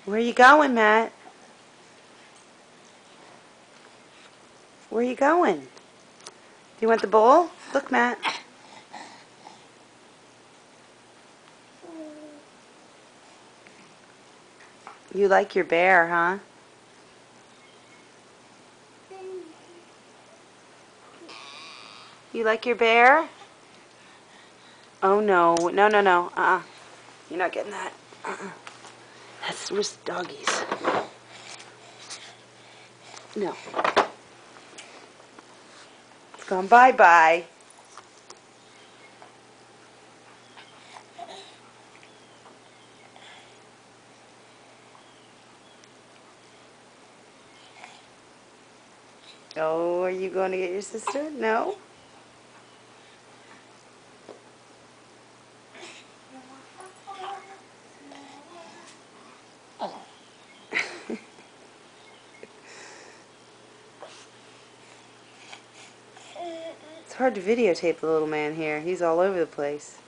Where you going, Matt? Where you going? Do you want the bowl? Look, Matt. You like your bear, huh? You like your bear? Oh, no. No, no, no. You're not getting that. That's just doggies. No. It's gone bye-bye. Oh, are you going to get your sister? No? It's hard to videotape the little man here. He's all over the place.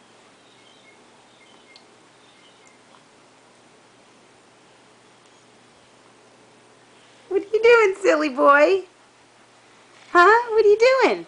What are you doing, silly boy? Huh? What are you doing?